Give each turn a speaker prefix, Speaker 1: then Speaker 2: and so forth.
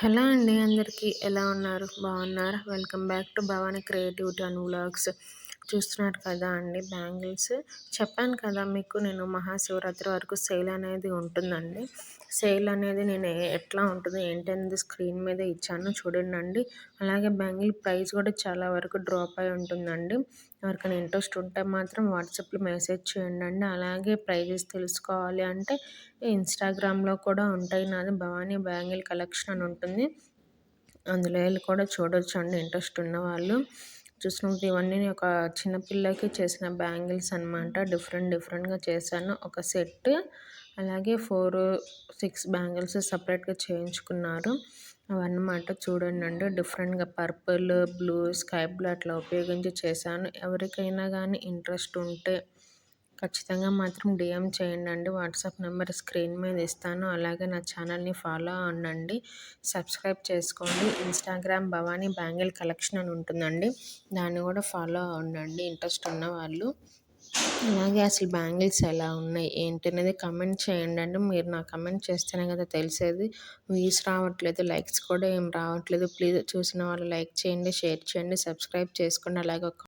Speaker 1: Hello అండి అందరికీ ఎలా ఉన్నారు? బాగున్నారా? Welcome back to Bhavani creativity and vlogs. చూస్తున్నారు కదా అండి బ్యాంగిల్స్. చెప్పాను కదా మీకు నేను మహాశివరాత్రి వరకు సేల్ అనేది ఉంటుందండి. సేల్ అనేది నేను ఎట్లా ఉంటుందో ఏంటనేది స్క్రీన్ మీద ఇచ్చాను చూడండి. అలాగే బ్యాంగిల్ ప్రైస్ కూడా చాలా వరకు డ్రాప్ అయి ఉంటుందండి. ఎవరికైనా ఇంట్రెస్ట్ ఉంటే మాత్రం వాట్సాప్లో మెసేజ్ చేయండి. అలాగే ప్రైజెస్ తెలుసుకోవాలి అంటే ఇన్స్టాగ్రామ్లో కూడా ఉంటాయి. నాది భవానీ బ్యాంగిల్ కలెక్షన్ అని ఉంటుంది. అందులో వెళ్ళి కూడా చూడొచ్చండి ఇంట్రెస్ట్ ఉన్నవాళ్ళు. చూసినప్పుడు ఇవన్నీ ఒక చిన్న పిల్లకి చేసిన బ్యాంగిల్స్ అనమాట. డిఫరెంట్‌గా చేశాను. ఒక సెట్ అలాగే 4, 6 బ్యాంగిల్స్ సెపరేట్‌గా చేయించుకున్నారు. అవన్నమాట చూడండండి. డిఫరెంట్‌గా పర్పుల్, బ్లూ, స్కై బ్లూ అట్లా ఉపయోగించి చేశాను. ఎవరికైనా గానీ ఇంట్రెస్ట్ ఉంటే ఖచ్చితంగా మాత్రం డీఎం చేయండి. వాట్సాప్ నెంబర్ స్క్రీన్ మీద ఇస్తాను. అలాగే నా ఛానల్ని ఫాలో అవ్వండి. సబ్స్క్రైబ్ చేసుకోండి. ఇన్స్టాగ్రామ్ భవానీ బ్యాంగిల్ కలెక్షన్ అని ఉంటుందండి. దాన్ని కూడా ఫాలో అవ్వండి ఇంట్రెస్ట్ ఉన్నవాళ్ళు. అలాగే అసలు బ్యాంగిల్స్ ఎలా ఉన్నాయి ఏంటి అనేది కమెంట్ చేయండి. మీరు నా కమెంట్ చేస్తేనే కదా తెలిసేది. వ్యూస్ రావట్లేదు, లైక్స్ కూడా ఏం రావట్లేదు. ప్లీజ్ చూసిన వాళ్ళు లైక్ చేయండి, షేర్ చేయండి, సబ్స్క్రైబ్ చేసుకోండి. అలాగే